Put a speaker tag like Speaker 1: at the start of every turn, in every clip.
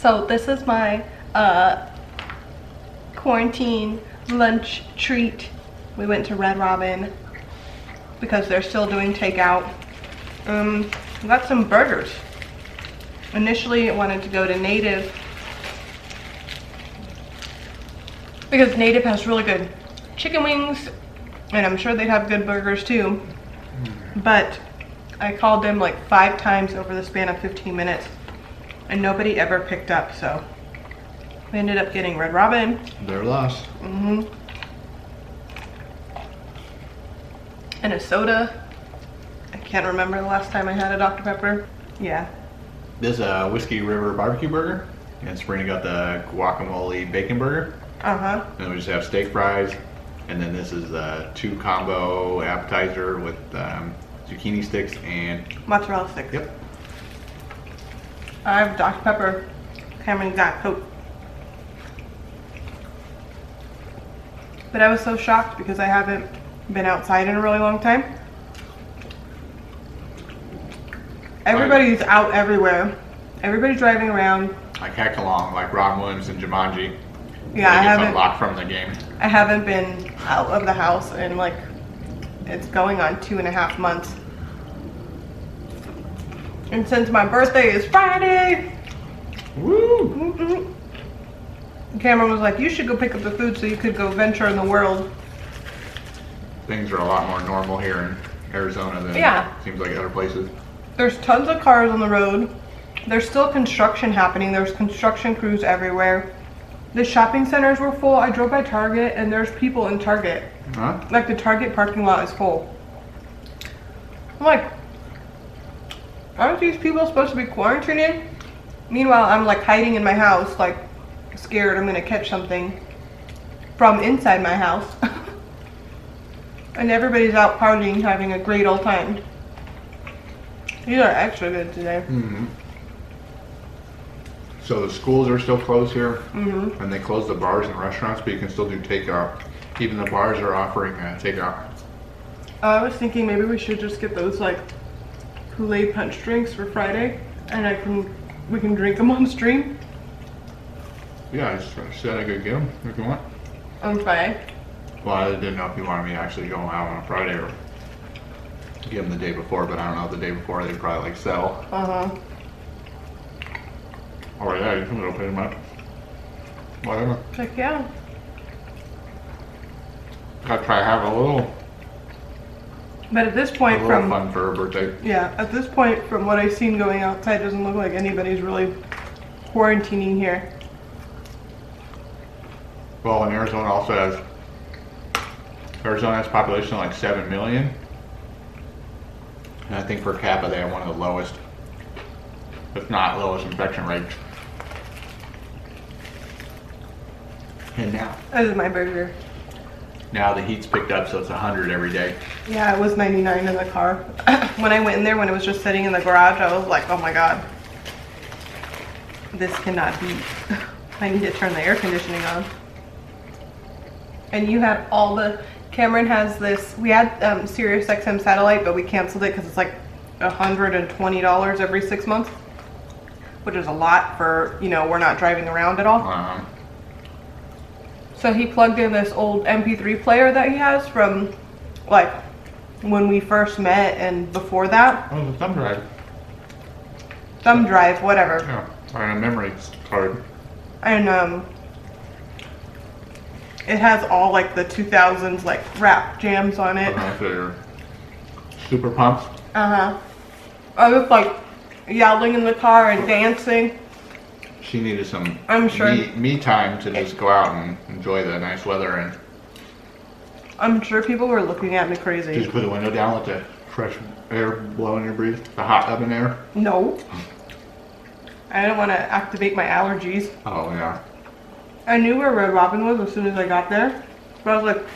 Speaker 1: So this is my quarantine lunch treat. We went to Red Robin because they're still doing takeout. We got some burgers. Initially I wanted to go to Native because Native has really good chicken wings, and I'm sure they'd have good burgers too. But I called them like 5 times over the span of 15 minutes and nobody ever picked up, so we ended up getting Red Robin.
Speaker 2: Their loss.
Speaker 1: And a soda. I can't remember the last time I had a Dr. Pepper. Yeah.
Speaker 2: This Whiskey River barbecue burger, and Sabrina got the guacamole bacon burger. And we just have steak fries, and then this is a 2 combo appetizer with zucchini sticks and
Speaker 1: mozzarella sticks.
Speaker 2: Yep.
Speaker 1: I have Dr. Pepper. Cameron got Coke. But I was so shocked because I haven't been outside in a really long time. Everybody's out everywhere. Everybody's driving around.
Speaker 2: Like heck along, like Ron Williams and Jumanji.
Speaker 1: Yeah, I haven't
Speaker 2: unlocked from the game.
Speaker 1: I haven't been out of the house in like, it's going on 2.5 months. And since my birthday is Friday,
Speaker 2: woo!
Speaker 1: Cameron was like, you should go pick up the food so you could go venture in the world.
Speaker 2: Things are a lot more normal here in Arizona than seems like other places.
Speaker 1: There's tons of cars on the road. There's still construction happening. There's construction crews everywhere. The shopping centers were full. I drove by Target and there's people in Target. Like the Target parking lot is full. I'm like, aren't these people supposed to be quarantining? Meanwhile, I'm like hiding in my house, like scared I'm gonna catch something from inside my house. And everybody's out partying, having a great old time. These are extra good today.
Speaker 2: So the schools are still closed here, and they closed the bars and restaurants, but you can still do takeout. Even the bars are offering takeout.
Speaker 1: I was thinking maybe we should just get those like Kool-Aid punch drinks for Friday, and we can drink them on stream.
Speaker 2: Yeah, I just said I could get them if you want.
Speaker 1: On Friday?
Speaker 2: Well, I didn't know if you wanted me to actually go out on a Friday or give them the day before, but I don't know, the day before they'd probably like sell. Oh yeah, you can open them up. Whatever.
Speaker 1: Heck yeah.
Speaker 2: Gotta try to have a little.
Speaker 1: But at this point,
Speaker 2: fun for her birthday.
Speaker 1: Yeah, at this point, from what I've seen going outside, it doesn't look like anybody's really quarantining here.
Speaker 2: Well, and Arizona also has population of like 7 million, and I think per capita they have one of the lowest, if not lowest, infection rates. And now,
Speaker 1: This is my burger.
Speaker 2: Now the heat's picked up, so it's 100 every day.
Speaker 1: Yeah, it was 99 in the car. When I went in there, when it was just sitting in the garage, I was like, oh my god, this cannot be. I need to turn the air conditioning on. And you had all the, Cameron has this, we had Sirius XM satellite, but we canceled it because it's like $120 every 6 months, which is a lot for, you know, we're not driving around at all. So he plugged in this old MP3 player that he has from like when we first met and before that.
Speaker 2: Oh, the thumb drive.
Speaker 1: Thumb drive, whatever.
Speaker 2: Yeah, and a memory card.
Speaker 1: And it has all like the 2000s like rap jams on it.
Speaker 2: They're super pumped.
Speaker 1: I was like yelling in the car and dancing.
Speaker 2: She needed some me time to just go out and enjoy the nice weather, and
Speaker 1: I'm sure people were looking at me crazy.
Speaker 2: Just put the window down, let the fresh air blow in your breathe, the hot oven air.
Speaker 1: No. I don't want to activate my allergies.
Speaker 2: Oh yeah.
Speaker 1: I knew where Red Robin was as soon as I got there, but I was like,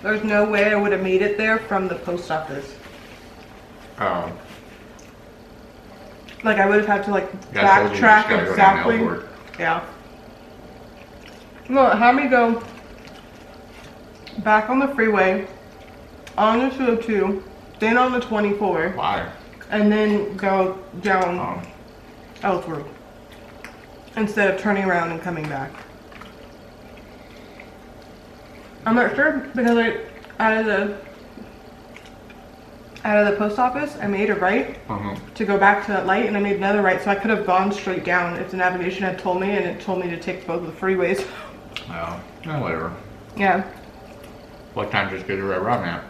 Speaker 1: there's no way I would have made it there from the post office.
Speaker 2: Oh.
Speaker 1: Like I would have had to like backtrack exactly. Yeah. No, it had me go back on the freeway, on the 202, then on the 24.
Speaker 2: Why?
Speaker 1: And then go down Ellsworth. instead of turning around and coming back. I'm not sure because out of the post office, I made a right to go back to that light, and I made another right, so I could have gone straight down if the navigation had told me, and it told me to take both of the freeways.
Speaker 2: Oh, no, whatever.
Speaker 1: Yeah.
Speaker 2: What time did you get to Red Robin at?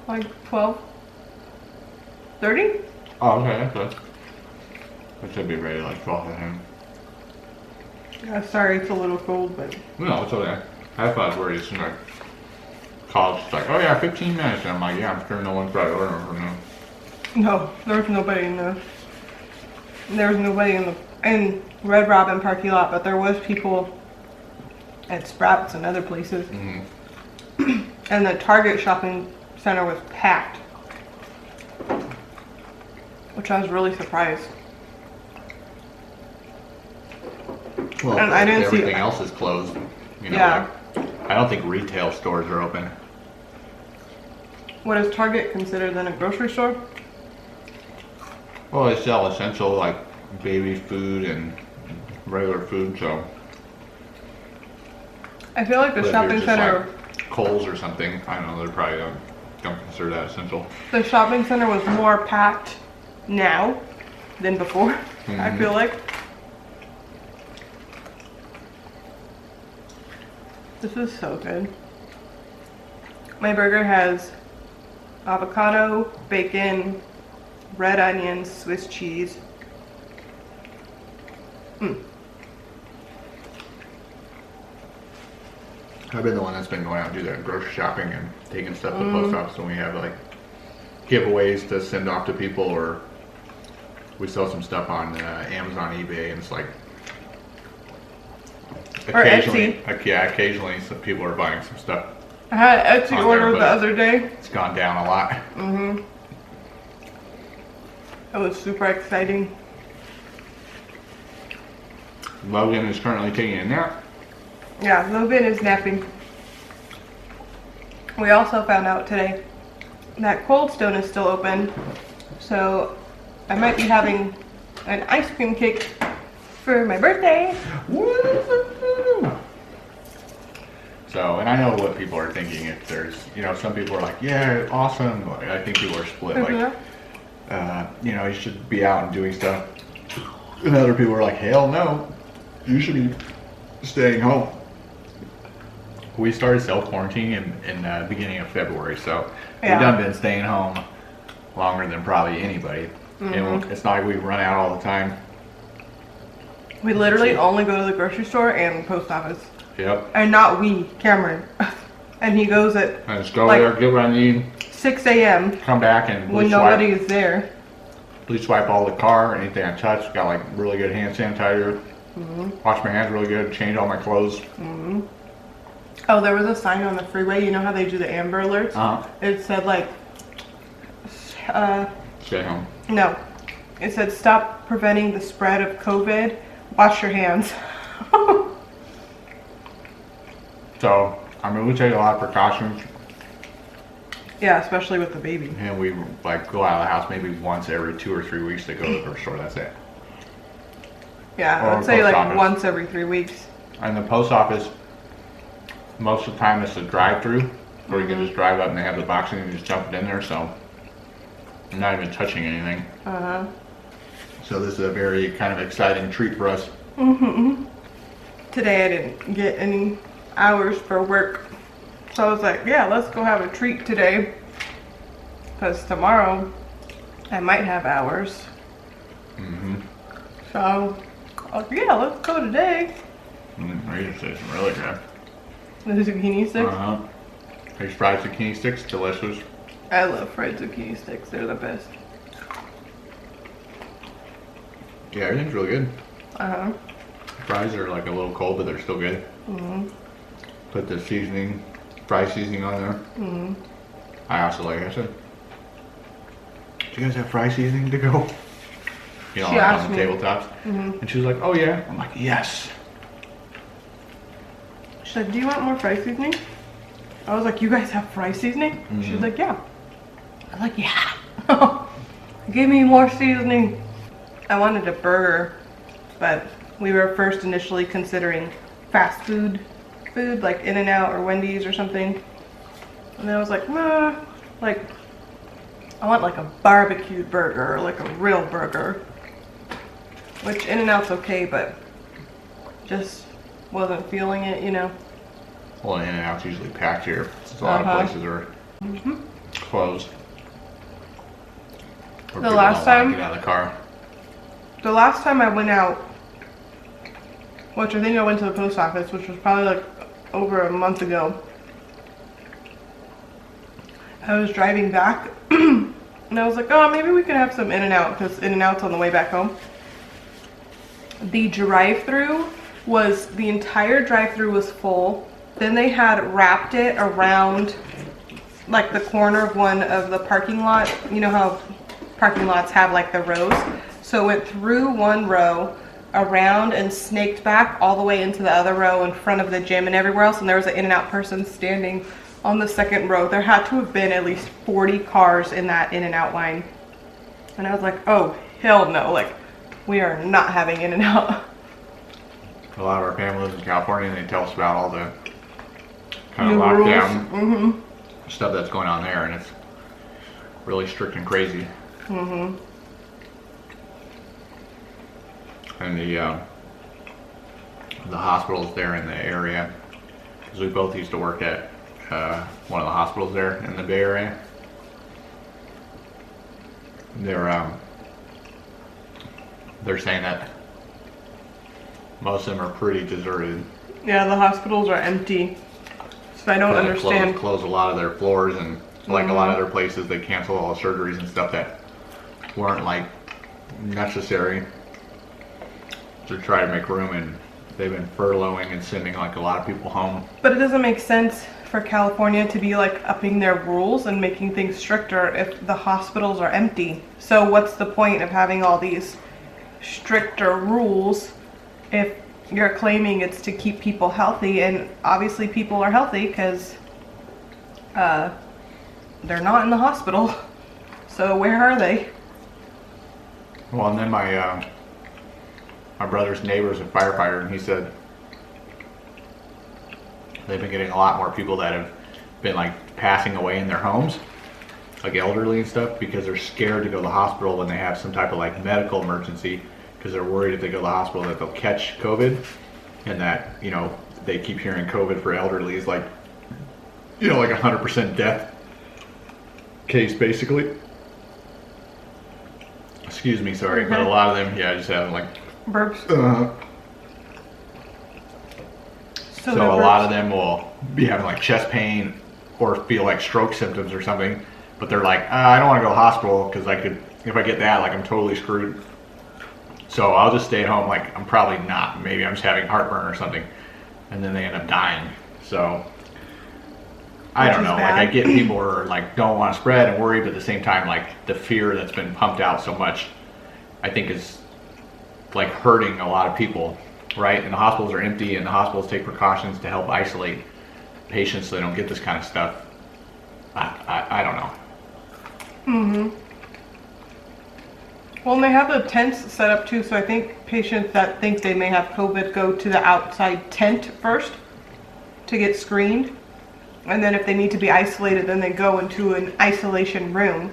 Speaker 1: Like 12:30.
Speaker 2: Oh, okay, that's good. It should be ready like 12 at him.
Speaker 1: Yeah, sorry, it's a little cold, but
Speaker 2: No, it's okay. I thought I was worried. It's like calls like, oh yeah, 15 minutes. And I'm like, yeah, I'm sure no one's probably ordering from them.
Speaker 1: no, there was nobody in in Red Robin parking lot, but there was people at Sprouts and other places. And the Target shopping center was packed, which I was really surprised.
Speaker 2: Well,
Speaker 1: and I didn't
Speaker 2: everything else is closed. You know,
Speaker 1: yeah.
Speaker 2: Like, I don't think retail stores are open.
Speaker 1: What is Target considered then, a grocery store?
Speaker 2: Well, they sell essential like baby food and regular food, so.
Speaker 1: I feel like the
Speaker 2: But if
Speaker 1: shopping
Speaker 2: you're just,
Speaker 1: center,
Speaker 2: like, Kohl's or something, I don't know, they probably don't consider that essential.
Speaker 1: the shopping center was more packed now than before. I feel like. This is so good. My burger has avocado, bacon, red onions, Swiss cheese.
Speaker 2: I've been the one that's been going out and do that grocery shopping and taking stuff to the post office when we have like giveaways to send off to people, or we sell some stuff on Amazon, eBay, and it's like
Speaker 1: Or
Speaker 2: occasionally,
Speaker 1: Etsy.
Speaker 2: occasionally some people are buying some stuff.
Speaker 1: I had an Etsy
Speaker 2: On
Speaker 1: order
Speaker 2: there,
Speaker 1: the
Speaker 2: but
Speaker 1: other day.
Speaker 2: It's gone down a lot.
Speaker 1: It was super exciting.
Speaker 2: Logan is currently taking a nap.
Speaker 1: Yeah, Logan is napping. We also found out today that Cold Stone is still open, so I might be having an ice cream cake for my birthday.
Speaker 2: So, and I know what people are thinking. If there's, you know, some people are like, yeah, awesome. Like, I think people are split. Like, you know, you should be out and doing stuff. And other people are like, hell no, you should be staying home. We started self-quarantining in the beginning of February, so we've done been staying home longer than probably anybody. And it's not like we run out all the time.
Speaker 1: We literally only go to the grocery store and post office.
Speaker 2: Yep.
Speaker 1: And not we, Cameron. And he goes at
Speaker 2: I just go
Speaker 1: like,
Speaker 2: there, get what I need,
Speaker 1: 6 a.m.
Speaker 2: come back and
Speaker 1: when nobody is there.
Speaker 2: Please swipe all the car, anything I touch. Got like really good hand sanitizer. Wash my hands really good, change all my clothes.
Speaker 1: Oh, there was a sign on the freeway. You know how they do the Amber Alerts? It said like,
Speaker 2: Stay home.
Speaker 1: no. It said stop preventing the spread of COVID. Wash your hands.
Speaker 2: So, I mean, we take a lot of precautions.
Speaker 1: Yeah, especially with the baby.
Speaker 2: And we like go out of the house maybe once every 2 or 3 weeks to go to the grocery store. That's it.
Speaker 1: Yeah,
Speaker 2: Or
Speaker 1: I would say
Speaker 2: post
Speaker 1: like
Speaker 2: office.
Speaker 1: once every 3 weeks.
Speaker 2: And the post office, most of the time it's a drive-through where you can just drive up and they have the box and you just jump it in there. So, I'm not even touching anything. So this is a very kind of exciting treat for us.
Speaker 1: Today I didn't get any hours for work. So I was like, yeah, let's go have a treat today. Because tomorrow I might have hours. So I was like, yeah, let's go today.
Speaker 2: These sticks are really good.
Speaker 1: The zucchini sticks.
Speaker 2: These fried zucchini sticks, delicious.
Speaker 1: I love fried zucchini sticks. They're the best.
Speaker 2: Yeah, everything's really good. Fries are like a little cold, but they're still good. Put the seasoning, fry seasoning on there. I also, like I said, do you guys have fry seasoning to go? You know,
Speaker 1: She
Speaker 2: like
Speaker 1: asked
Speaker 2: on the
Speaker 1: me.
Speaker 2: tabletops. And she was like, oh yeah. I'm like, yes.
Speaker 1: She's like, do you want more fry seasoning? I was like, you guys have fry seasoning? She's like, yeah. I was like, yeah. Give me more seasoning. I wanted a burger, but we were first initially considering fast food like In-N-Out or Wendy's or something. And then I was like, nah, like I want like a barbecued burger, like a real burger. Which In-N-Out's okay, but just wasn't feeling it, you know.
Speaker 2: Well, In-N-Out's usually packed here. A lot of places are closed.
Speaker 1: The last time,
Speaker 2: get out of the car.
Speaker 1: The last time I went out, which I think I went to the post office, which was probably like over a month ago. I was driving back and I was like, oh, maybe we could have some In-N-Out because In-N-Out's on the way back home. The drive-through was, the entire drive-through was full. Then they had wrapped it around like the corner of one of the parking lot. You know how parking lots have like the rows? So it went through one row, around and snaked back all the way into the other row in front of the gym and everywhere else. And there was an In-N-Out person standing on the second row. There had to have been at least 40 cars in that In-N-Out line. And I was like, oh, hell no. Like, we are not having In-N-Out.
Speaker 2: A lot of our family lives in California and they tell us about all the kind of lockdown stuff that's going on there, and it's really strict and crazy. And the hospitals there in the area, because we both used to work at one of the hospitals there in the Bay Area. They're saying that most of them are pretty deserted.
Speaker 1: Yeah, the hospitals are empty. So I don't understand.
Speaker 2: Close a lot of their floors, and like a lot of other places, they cancel all the surgeries and stuff that weren't like necessary to try to make room, and they've been furloughing and sending like a lot of people home.
Speaker 1: But it doesn't make sense for California to be like upping their rules and making things stricter if the hospitals are empty. So what's the point of having all these stricter rules if you're claiming it's to keep people healthy? And obviously people are healthy because they're not in the hospital. So where are they?
Speaker 2: Well, and then my brother's neighbor's a firefighter, and he said they've been getting a lot more people that have been like passing away in their homes, like elderly and stuff, because they're scared to go to the hospital when they have some type of like medical emergency, because they're worried if they go to the hospital that they'll catch COVID, and that, you know, they keep hearing COVID for elderly is like, you know, like 100% death case basically. Excuse me, sorry, but a lot of them, yeah, just have like
Speaker 1: burps.
Speaker 2: So a lot of them will be having like chest pain or feel like stroke symptoms or something, but they're like, I don't want to go to the hospital because I could, if I get that, like I'm totally screwed. So I'll just stay at home. Like I'm probably not. Maybe I'm just having heartburn or something, and then they end up dying. So I don't know. Like I get people who are like don't want to spread and worry, but at the same time, like the fear that's been pumped out so much, I think is like hurting a lot of people, right? And the hospitals are empty, and the hospitals take precautions to help isolate patients so they don't get this kind of stuff. I don't know.
Speaker 1: Well, and they have the tents set up too, so I think patients that think they may have COVID go to the outside tent first to get screened. And then if they need to be isolated, then they go into an isolation room.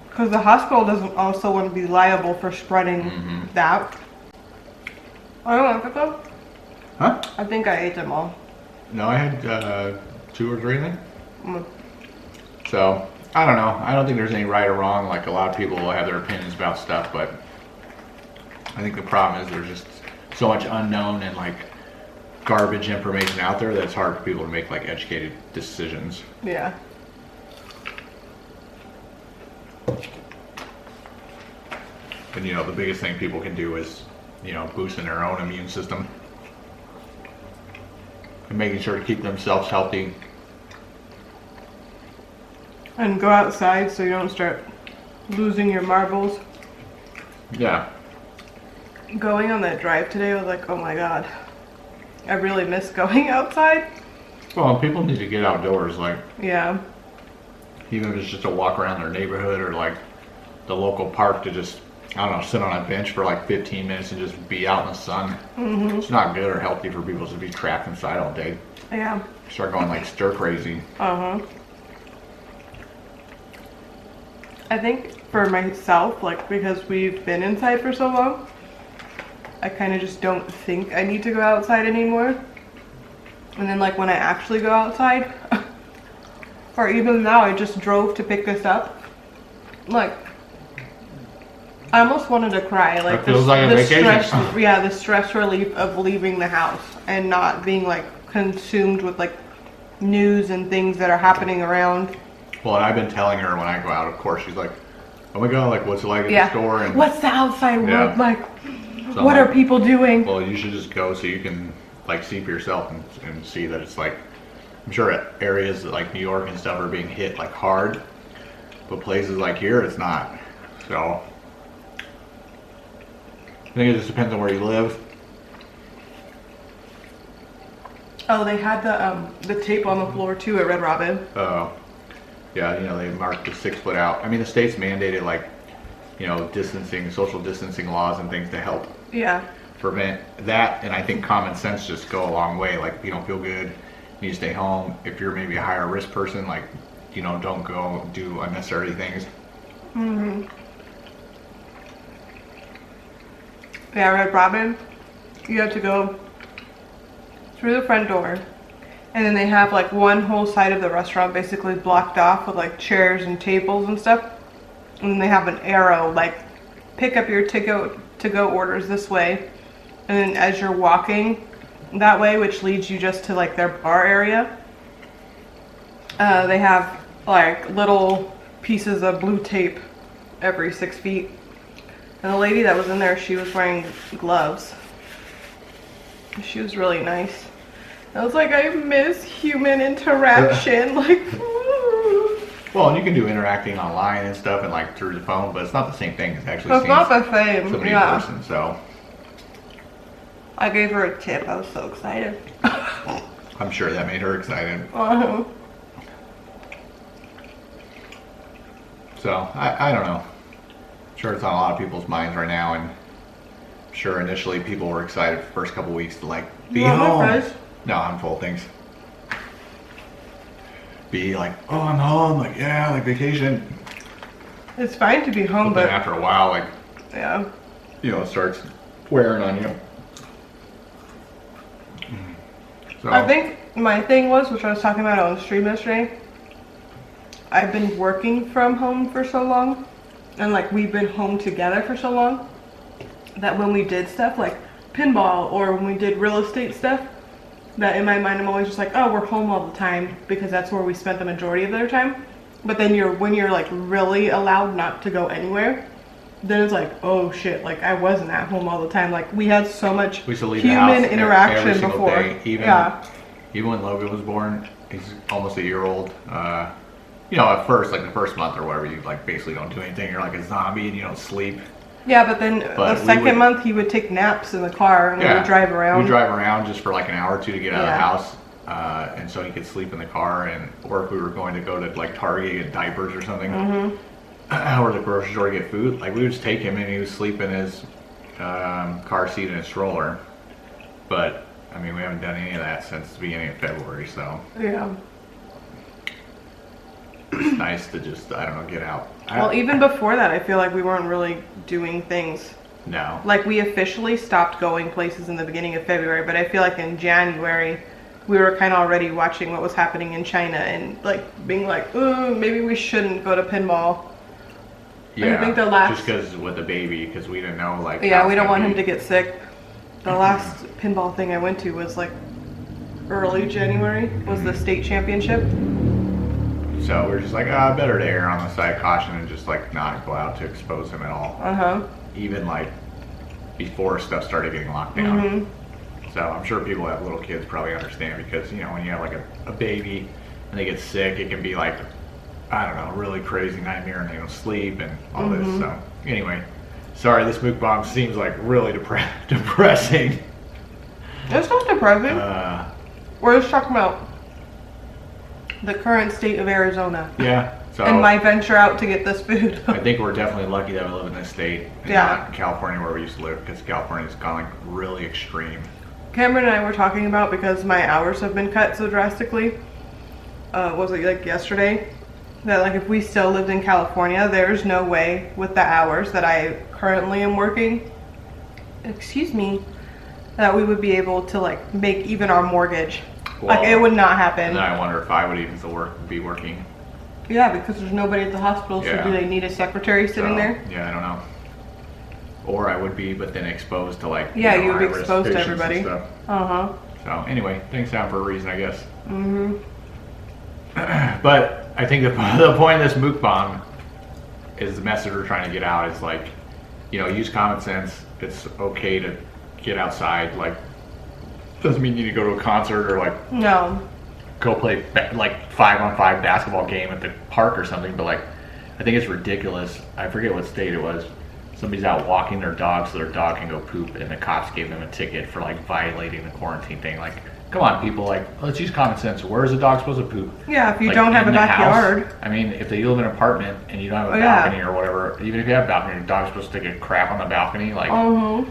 Speaker 1: Because the hospital doesn't also want to be liable for spreading that. I don't like it though.
Speaker 2: Huh?
Speaker 1: I think I ate them all.
Speaker 2: No, I had 2 or 3 of them. So I don't know. I don't think there's any right or wrong. Like a lot of people will have their opinions about stuff, but I think the problem is there's just so much unknown and like garbage information out there that it's hard for people to make like educated decisions.
Speaker 1: Yeah.
Speaker 2: And you know, the biggest thing people can do is, you know, boosting their own immune system and making sure to keep themselves healthy.
Speaker 1: And go outside so you don't start losing your marbles.
Speaker 2: Yeah.
Speaker 1: Going on that drive today, I was like, oh my god. I really miss going outside.
Speaker 2: Well, people need to get outdoors, like
Speaker 1: yeah.
Speaker 2: even if it's just a walk around their neighborhood or like the local park to just, I don't know, sit on a bench for like 15 minutes and just be out in the sun. It's not good or healthy for people to be trapped inside all day.
Speaker 1: Yeah.
Speaker 2: Start going like stir crazy.
Speaker 1: I think for myself, like, because we've been inside for so long, I kind of just don't think I need to go outside anymore. And then like when I actually go outside, or even now, I just drove to pick this up. Like, I almost wanted to cry. Like,
Speaker 2: it feels like a vacation.
Speaker 1: Stress, yeah, the stress relief of leaving the house and not being like consumed with like news and things that are happening around.
Speaker 2: Well, and I've been telling her when I go out, of course, she's like, oh my god, like, what's it like at the store? And
Speaker 1: what's the outside world like?
Speaker 2: So
Speaker 1: what are people doing?
Speaker 2: Well, you should just go so you can like see for yourself and see that it's like, I'm sure areas like New York and stuff are being hit like hard, but places like here, it's not. So I think it just depends on where you live.
Speaker 1: Oh, they had the tape on the floor too at Red Robin.
Speaker 2: Oh, yeah, you know, they marked the 6 foot out. I mean, the state's mandated like, you know, social distancing laws and things to help prevent that. And I think common sense just go a long way. Like, if you don't feel good, you need to stay home. If you're maybe a higher risk person, like, you know, don't go do unnecessary things.
Speaker 1: Yeah, Red Robin, you have to go through the front door, and then they have like one whole side of the restaurant basically blocked off with like chairs and tables and stuff, and then they have an arrow like pick up your to-go orders this way, and then as you're walking that way, which leads you just to like their bar area, they have like little pieces of blue tape every 6 feet. And the lady that was in there, she was wearing gloves. She was really nice. I was like, I miss human interaction. Like,
Speaker 2: well, and you can do interacting online and stuff and like through the phone, but it's not the same thing. It's actually
Speaker 1: it's not the same.
Speaker 2: somebody in person. So
Speaker 1: I gave her a tip. I was so excited.
Speaker 2: I'm sure that made her excited. So I don't know. Sure, it's on a lot of people's minds right now, and I'm sure initially people were excited for the first couple weeks to like be home. No, I'm full of things. Be like, oh, I'm home, like, yeah, like vacation.
Speaker 1: It's fine to be home,
Speaker 2: but then after a while, like,
Speaker 1: yeah,
Speaker 2: you know, it starts wearing on you. So
Speaker 1: I think my thing was, which I was talking about on the stream yesterday, I've been working from home for so long, and like we've been home together for so long, that when we did stuff like pinball or when we did real estate stuff, that in my mind I'm always just like, oh, we're home all the time because that's where we spent the majority of their time. But then when you're like really allowed not to go anywhere, then it's like, oh shit, like I wasn't at home all the time. Like we had so much human interaction before.
Speaker 2: Day. Even when Logan was born, he's almost a year old. You know, at first, like the first month or whatever, you like basically don't do anything. You're like a zombie and you don't sleep.
Speaker 1: Yeah, but then the second month he would take naps in the car and we would drive around.
Speaker 2: We'd drive around just for like an hour or two to get out of the house. And so he could sleep in the car, or if we were going to go to like Target and get diapers or something, or the grocery store to get food, like we would just take him and he would sleep in his car seat in his stroller. But I mean, we haven't done any of that since the beginning of February, so
Speaker 1: yeah.
Speaker 2: It's nice to just, I don't know, get out.
Speaker 1: Well, even before that, I feel like we weren't really doing things.
Speaker 2: No.
Speaker 1: Like we officially stopped going places in the beginning of February, but I feel like in January, we were kind of already watching what was happening in China and like being like, maybe we shouldn't go to pinball.
Speaker 2: Yeah,
Speaker 1: I think
Speaker 2: just because with the baby, because we didn't know like.
Speaker 1: Yeah, we don't want him to get sick. The last pinball thing I went to was like early January, was the state championship.
Speaker 2: So we're just like, better to err on the side of caution and just like not go out to expose him at all. Even like before stuff started getting locked down. So I'm sure people who have little kids probably understand, because you know when you have like a baby and they get sick, it can be like, I don't know, a really crazy nightmare and they don't sleep and all this. So anyway, sorry, this mukbang seems like really depressing.
Speaker 1: It's not depressing. We're just talking about the current state of Arizona.
Speaker 2: Yeah, So,
Speaker 1: and my venture out to get this food.
Speaker 2: I think we're definitely lucky that we live in this state and not in California where we used to live, because California's gone like really extreme.
Speaker 1: Cameron and I were talking about, because my hours have been cut so drastically, was it like yesterday, that like if we still lived in California, there's no way with the hours that I currently am working, excuse me, that we would be able to like make even our mortgage.
Speaker 2: Well,
Speaker 1: like it would not happen.
Speaker 2: And I wonder if I would even still be working.
Speaker 1: Yeah, because there's nobody at the hospital, so do they need a secretary sitting there?
Speaker 2: Yeah, I don't know. Or I would be, but then exposed to like
Speaker 1: you would be exposed to everybody.
Speaker 2: So anyway, things happen for a reason, I guess. But I think the point of this mukbang is the message we're trying to get out is like, you know, use common sense. It's okay to get outside. Like, doesn't mean you need to go to a concert or like go play like 5-on-5 basketball game at the park or something. But like, I think it's ridiculous. I forget what state it was. Somebody's out walking their dog so their dog can go poop, and the cops gave them a ticket for like violating the quarantine thing. Like, come on, people, like, let's use common sense. Where is a dog supposed to poop?
Speaker 1: Yeah, if you
Speaker 2: like,
Speaker 1: don't have a backyard.
Speaker 2: House? I mean, if they live in an apartment and you don't have a balcony or whatever, even if you have a balcony, your dog's supposed to take a crap on the balcony. Like, so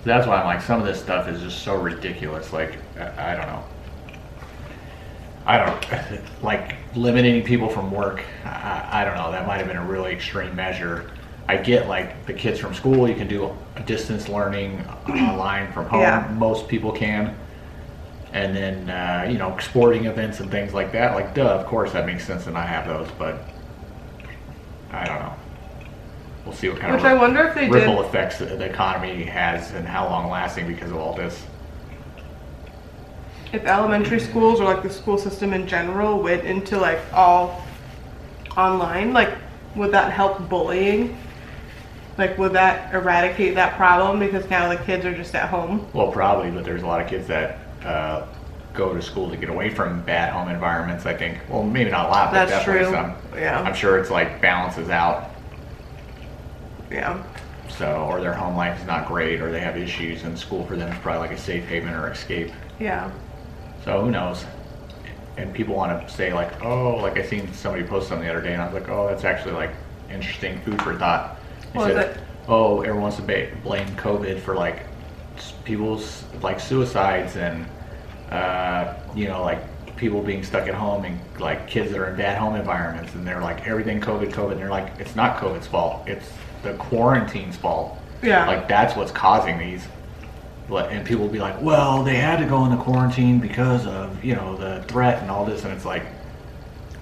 Speaker 2: that's why I'm like, some of this stuff is just so ridiculous. Like, I don't know. Like, limiting people from work, I don't know. That might have been a really extreme measure. I get like the kids from school, you can do distance learning online from home. Most people can. And then, you know, sporting events and things like that. Like, duh, of course that makes sense to not have those, but I don't know. We'll see what kind of
Speaker 1: I wonder if they
Speaker 2: ripple effects the economy has and how long lasting because of all this.
Speaker 1: If elementary schools or like the school system in general went into like all online, like would that help bullying? Like, would that eradicate that problem because now the kids are just at home?
Speaker 2: Well, probably, but there's a lot of kids that go to school to get away from bad home environments, I think. Well, maybe not a lot, but
Speaker 1: that's
Speaker 2: definitely
Speaker 1: true.
Speaker 2: some.
Speaker 1: Yeah.
Speaker 2: I'm sure it's like balances out.
Speaker 1: Yeah.
Speaker 2: So, or their home life is not great, or they have issues, and school for them is probably like a safe haven or escape.
Speaker 1: Yeah.
Speaker 2: So who knows? And people want to say like, oh, like I seen somebody post something the other day, and I was like, oh, that's actually like interesting food for thought.
Speaker 1: What was it?
Speaker 2: Oh, everyone wants to blame COVID for like people's like suicides and you know, like people being stuck at home and like kids that are in bad home environments, and they're like everything COVID, and they're like, it's not COVID's fault, it's the quarantine's fault.
Speaker 1: Yeah.
Speaker 2: Like that's what's causing these. And people will be like, well, they had to go into quarantine because of, you know, the threat and all this, and it's like.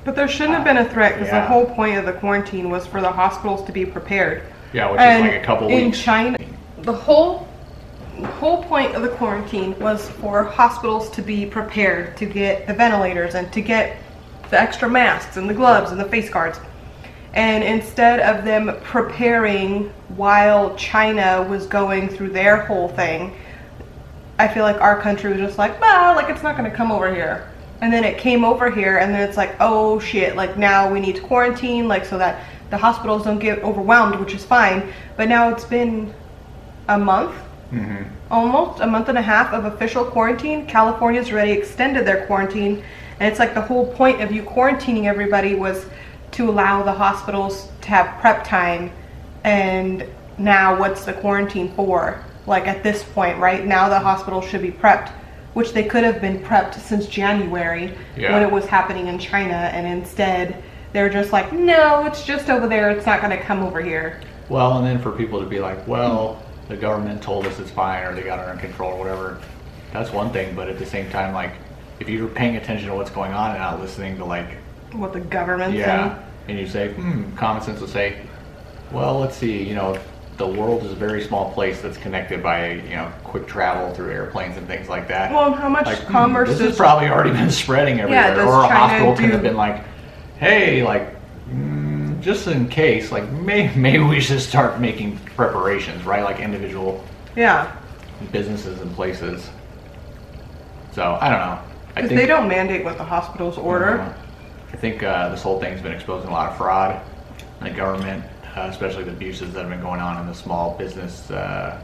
Speaker 1: But there shouldn't have been a threat, because the whole point of the quarantine was for the hospitals to be prepared.
Speaker 2: Yeah, which is like a couple weeks.
Speaker 1: In China, the whole point of the quarantine was for hospitals to be prepared to get the ventilators and to get the extra masks and the gloves and the face guards. And instead of them preparing while China was going through their whole thing, I feel like our country was just like, well, like it's not going to come over here. And then it came over here, and then it's like, oh shit, like now we need to quarantine, like so that the hospitals don't get overwhelmed, which is fine. But now it's been a month, almost a month and a half of official quarantine. California's already extended their quarantine, and it's like the whole point of you quarantining everybody was to allow the hospitals to have prep time. And now what's the quarantine for? Like at this point, right now the hospital should be prepped, which they could have been prepped since January when it was happening in China, and instead they're just like, no, it's just over there, it's not going to come over here.
Speaker 2: Well, and then for people to be like, well, the government told us it's fine, or they got it under control or whatever, that's one thing. But at the same time, like, if you're paying attention to what's going on and not listening to like
Speaker 1: what the government's saying,
Speaker 2: and you say, common sense will say, well, let's see, you know, the world is a very small place that's connected by, you know, quick travel through airplanes and things like that.
Speaker 1: Well, how much
Speaker 2: like,
Speaker 1: commerce
Speaker 2: this has probably already been spreading everywhere. Or a hospital could have been like, hey, like, just in case, like, maybe we should start making preparations, right? Like individual businesses and places. So, I don't know.
Speaker 1: Because they don't mandate what the hospitals order.
Speaker 2: I think this whole thing's been exposing a lot of fraud in the government. Especially the abuses that have been going on in the small business, I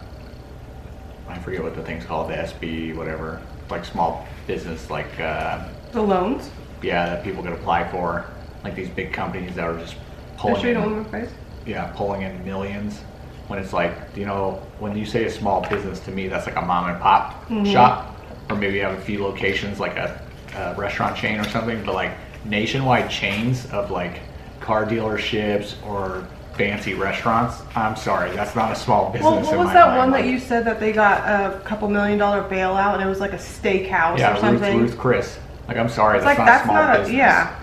Speaker 2: forget what the thing's called, the SB, whatever, like small business, like...
Speaker 1: the loans?
Speaker 2: Yeah, that people could apply for. like these big companies that are just
Speaker 1: Make
Speaker 2: pulling
Speaker 1: sure you
Speaker 2: in,
Speaker 1: don't move your face.
Speaker 2: yeah, pulling in millions. When it's like, you know, when you say a small business, to me that's like a mom and pop shop, or maybe you have a few locations like a restaurant chain or something. But like nationwide chains of like car dealerships or fancy restaurants, I'm sorry, that's not a small business.
Speaker 1: Well, what was that one that you said that they got a couple $1 million bailout and it was like a steakhouse or something?
Speaker 2: Ruth Chris. Like, I'm sorry,
Speaker 1: It's
Speaker 2: that's
Speaker 1: like,
Speaker 2: not
Speaker 1: that's
Speaker 2: a small
Speaker 1: not
Speaker 2: business.
Speaker 1: yeah.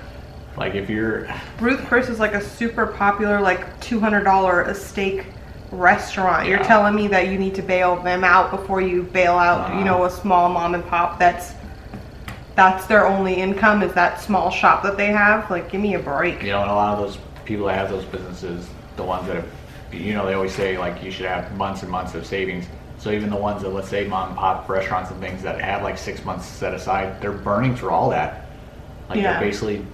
Speaker 2: Like if you're
Speaker 1: Ruth Chris is like a super popular, like $200 a steak restaurant. You're
Speaker 2: Yeah.
Speaker 1: telling me that you need to bail them out before you bail out, you know, a small mom and pop that's their only income, is that small shop that they have? Like, give me a break.
Speaker 2: You know, and a lot of those people that have those businesses, the ones that have, you know, they always say like you should have months and months of savings. So even the ones that, let's say mom and pop restaurants and things that have like 6 months set aside, they're burning through all that. Like
Speaker 1: Yeah.
Speaker 2: they're basically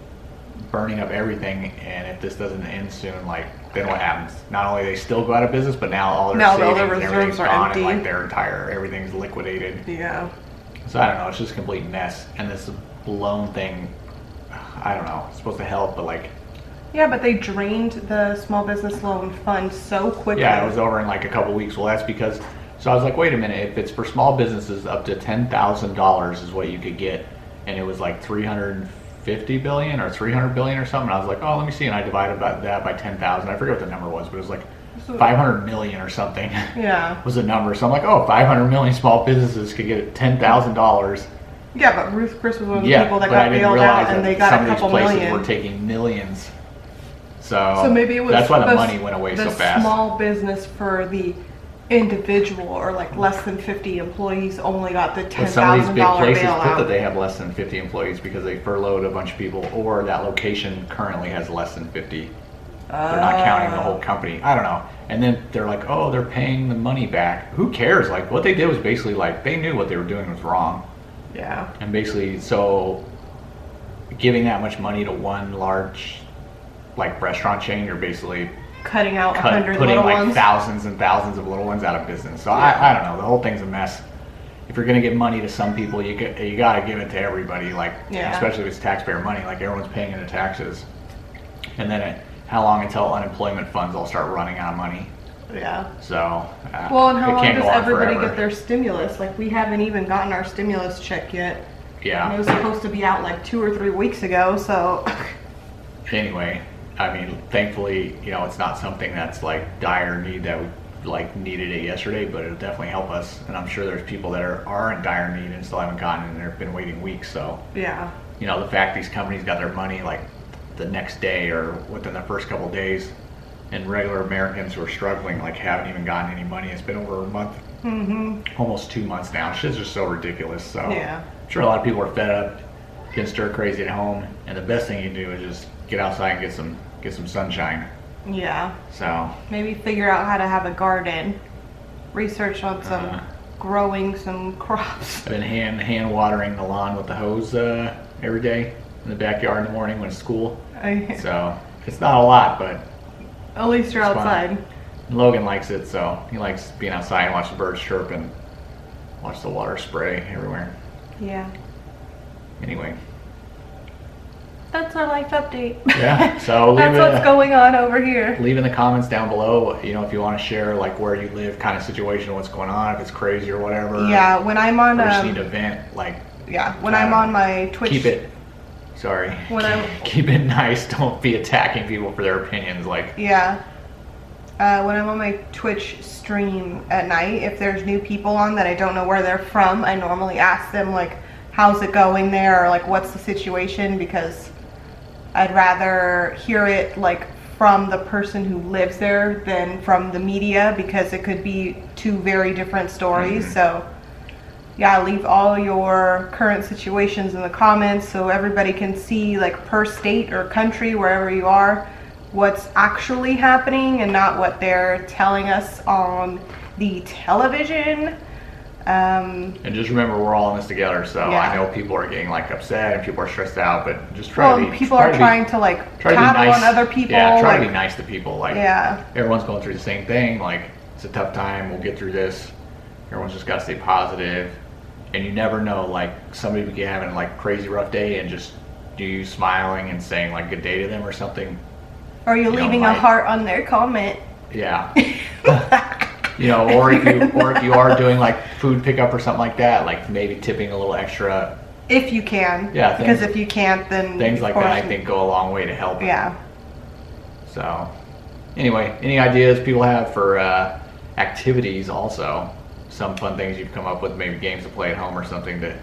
Speaker 2: burning up everything, and if this doesn't end soon, like then what happens? Not only they still go out of business, but now all their
Speaker 1: Now all
Speaker 2: savings
Speaker 1: their
Speaker 2: and
Speaker 1: reserves
Speaker 2: everything's
Speaker 1: are
Speaker 2: gone,
Speaker 1: empty.
Speaker 2: and like their entire everything's liquidated.
Speaker 1: Yeah.
Speaker 2: So I don't know, it's just a complete mess. And this loan thing, I don't know, it's supposed to help, but like,
Speaker 1: Yeah, but they drained the small business loan fund so quickly.
Speaker 2: yeah, it was over in like a couple weeks. Well, that's because, so I was like, wait a minute, if it's for small businesses, up to $10,000 is what you could get, and it was like 350 billion or 300 billion or something. I was like, oh, let me see, and I divided that by 10,000. I forget what the number was, but it was like 500 million or something.
Speaker 1: Yeah.
Speaker 2: Was the number. So I'm like, oh, 500 million small businesses could get $10,000.
Speaker 1: Yeah, but Ruth Chris was one of the
Speaker 2: Yeah,
Speaker 1: people that
Speaker 2: but I
Speaker 1: got
Speaker 2: didn't
Speaker 1: bailed
Speaker 2: realize
Speaker 1: out and
Speaker 2: that
Speaker 1: they got
Speaker 2: some
Speaker 1: a
Speaker 2: of these
Speaker 1: couple
Speaker 2: places
Speaker 1: million.
Speaker 2: were taking millions. So
Speaker 1: So maybe it was
Speaker 2: that's why the
Speaker 1: the
Speaker 2: money went away so fast.
Speaker 1: Small business for the individual or like less than 50 employees only got the
Speaker 2: But some of these
Speaker 1: $10,000
Speaker 2: big places put that
Speaker 1: bailout.
Speaker 2: they have less than 50 employees because they furloughed a bunch of people, or that location currently has less than 50. They're not counting the whole company. I don't know. And then they're like, oh, they're paying the money back. Who cares? Like, what they did was basically like, they knew what they were doing was wrong.
Speaker 1: Yeah.
Speaker 2: And basically, so giving that much money to one large, like, restaurant chain, you're basically
Speaker 1: Cutting out 100
Speaker 2: putting
Speaker 1: little
Speaker 2: like
Speaker 1: ones.
Speaker 2: thousands and thousands of little ones out of business. So I don't know. The whole thing's a mess. If you're gonna give money to some people, you gotta give it to everybody. Like,
Speaker 1: Yeah.
Speaker 2: especially if it's taxpayer money, like everyone's paying into taxes. And then how long until unemployment funds all start running out of money?
Speaker 1: Yeah.
Speaker 2: So
Speaker 1: Well, and how
Speaker 2: it
Speaker 1: long
Speaker 2: can't
Speaker 1: does
Speaker 2: go on
Speaker 1: everybody
Speaker 2: forever.
Speaker 1: get their stimulus? Like, we haven't even gotten our stimulus check yet. And it
Speaker 2: Yeah.
Speaker 1: was supposed to be out like 2 or 3 weeks ago, so
Speaker 2: Anyway, I mean, thankfully, you know, it's not something that's like dire need that we like needed it yesterday, but it'll definitely help us. And I'm sure there's people that are in dire need and still haven't gotten it, and they've been waiting weeks. So,
Speaker 1: yeah.
Speaker 2: you know, the fact these companies got their money like the next day or within the first couple of days, and regular Americans who are struggling like haven't even gotten any money. It's been over a month, almost 2 months now. Shit's just so ridiculous. So
Speaker 1: Yeah.
Speaker 2: I'm sure a lot of people are fed up, getting stir crazy at home, and the best thing you can do is just get outside and get some sunshine.
Speaker 1: Yeah.
Speaker 2: So
Speaker 1: Maybe figure out how to have a garden. Research on some growing some crops.
Speaker 2: I've been hand watering the lawn with the hose every day in the backyard in the morning when it's school. So it's not a lot, but
Speaker 1: At least you're
Speaker 2: it's fun.
Speaker 1: outside.
Speaker 2: And Logan likes it, so he likes being outside and watch the birds chirp and watch the water spray everywhere.
Speaker 1: Yeah.
Speaker 2: Anyway,
Speaker 1: That's our life update.
Speaker 2: yeah. So leave
Speaker 1: That's what's going on over here.
Speaker 2: leave in the comments down below, you know, if you want to share like where you live, kind of situation, what's going on, if it's crazy or whatever.
Speaker 1: Yeah, when I'm on
Speaker 2: Or just need to vent, like
Speaker 1: when I'm on my Twitch.
Speaker 2: keep it. Sorry.
Speaker 1: When I'm
Speaker 2: Keep it nice. Don't be attacking people for their opinions. Like,
Speaker 1: Yeah. When I'm on my Twitch stream at night, if there's new people on that I don't know where they're from, I normally ask them, like, how's it going there, or, like, what's the situation, because I'd rather hear it, like, from the person who lives there than from the media, because it could be two very different stories. So, yeah, leave all your current situations in the comments so everybody can see, like, per state or country, wherever you are, what's actually happening and not what they're telling us on the television.
Speaker 2: and just remember, we're all in this together. So
Speaker 1: Yeah.
Speaker 2: I know people are getting like upset and people are stressed out, but just try to be.
Speaker 1: People are trying to like
Speaker 2: try to be
Speaker 1: tattle
Speaker 2: nice
Speaker 1: on other people.
Speaker 2: Yeah, try to
Speaker 1: like,
Speaker 2: be nice to people. Like,
Speaker 1: Yeah.
Speaker 2: everyone's going through the same thing. Like, it's a tough time. We'll get through this. Everyone's just got to stay positive. And you never know. Like, somebody could be having like crazy rough day, and just you smiling and saying like good day to them or something.
Speaker 1: Or you leaving a heart on their comment.
Speaker 2: Yeah. You know, or if you are doing like food pickup or something like that, like maybe tipping a little extra.
Speaker 1: If you can.
Speaker 2: Yeah.
Speaker 1: Because if you can't, then
Speaker 2: things like that I think go a long way to help.
Speaker 1: Yeah.
Speaker 2: So, anyway, any ideas people have for activities also? Some fun things you've come up with, maybe games to play at home or something to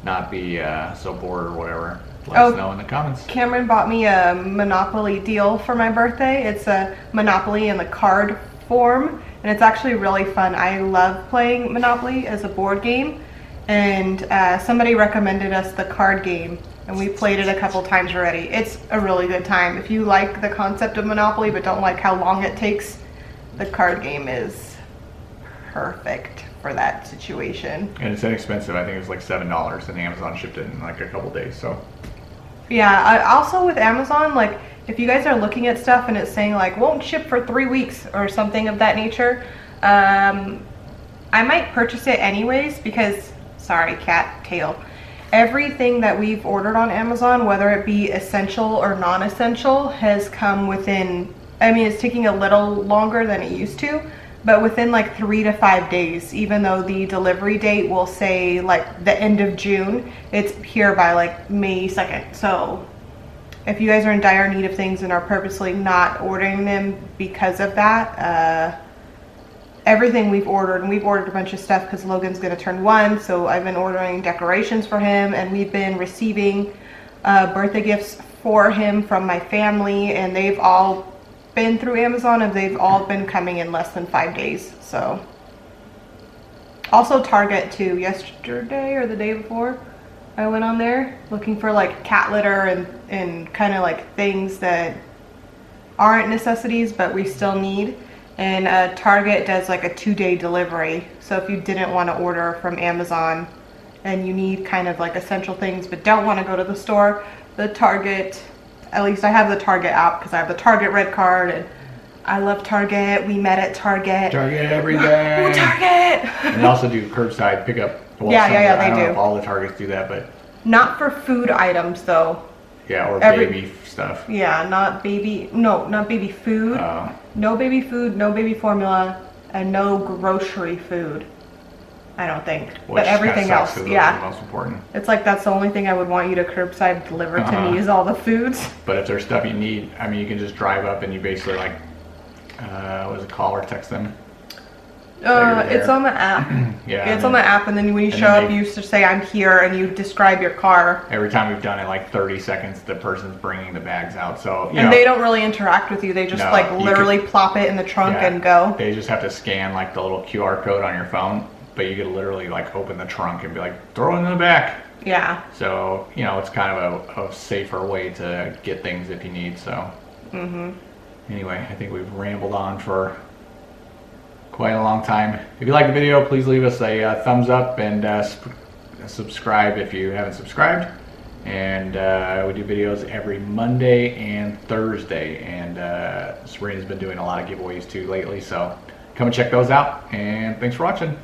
Speaker 2: not be so bored or whatever. Let us know in the comments.
Speaker 1: Cameron bought me a Monopoly deal for my birthday. It's a Monopoly in the card form, and it's actually really fun. I love playing Monopoly as a board game, and somebody recommended us the card game, and we played it a couple times already. It's a really good time. If you like the concept of Monopoly but don't like how long it takes, the card game is perfect for that situation.
Speaker 2: And it's inexpensive. I think it was like $7, and Amazon shipped it in like a couple days. So
Speaker 1: yeah, also with Amazon, like if you guys are looking at stuff and it's saying like won't ship for 3 weeks or something of that nature, I might purchase it anyways because, sorry cat tail, everything that we've ordered on Amazon, whether it be essential or non-essential, has come within, I mean it's taking a little longer than it used to, but within like 3 to 5 days, even though the delivery date will say like the end of June, it's here by like May 2nd. So if you guys are in dire need of things and are purposely not ordering them because of that, everything we've ordered, and we've ordered a bunch of stuff because Logan's gonna turn 1, so I've been ordering decorations for him, and we've been receiving birthday gifts for him from my family, and they've all been through Amazon, and they've all been coming in less than 5 days. So also Target too. Yesterday or the day before, I went on there looking for like cat litter and kind of like things that aren't necessities but we still need, and Target does like a 2-day delivery. So if you didn't want to order from Amazon and you need kind of like essential things but don't want to go to the store, the Target, at least I have the Target app because I have the Target red card, and I love Target. We met at Target.
Speaker 2: Target every day.
Speaker 1: Ooh, Target!
Speaker 2: And they also do curbside pickup. Well,
Speaker 1: yeah, they
Speaker 2: I don't
Speaker 1: do.
Speaker 2: know if all the Targets do that, but
Speaker 1: not for food items though.
Speaker 2: Yeah, or baby stuff.
Speaker 1: Yeah, not baby food. No baby food, no baby formula, and no grocery food. I don't think.
Speaker 2: Which
Speaker 1: but everything else, yeah.
Speaker 2: The most important.
Speaker 1: It's like that's the only thing I would want you to curbside deliver to me is all the foods.
Speaker 2: But if there's stuff you need, I mean, you can just drive up and you basically like, what is it, call or text them?
Speaker 1: It's on the app.
Speaker 2: Yeah,
Speaker 1: it's on the app, and then when you show up, you just say I'm here, and you describe your car.
Speaker 2: Every time we've done it, like 30 seconds, the person's bringing the bags out. So
Speaker 1: and they don't really interact with you. They just like literally plop it in the trunk and go.
Speaker 2: They just have to scan like the little QR code on your phone, but you could literally like open the trunk and be like, throw it in the back.
Speaker 1: Yeah.
Speaker 2: So it's kind of a safer way to get things if you need. So. Anyway, I think we've rambled on for quite a long time. If you like the video, please leave us a thumbs up and subscribe if you haven't subscribed. And we do videos every Monday and Thursday, and Sabrina's been doing a lot of giveaways too lately, so come and check those out, and thanks for watching.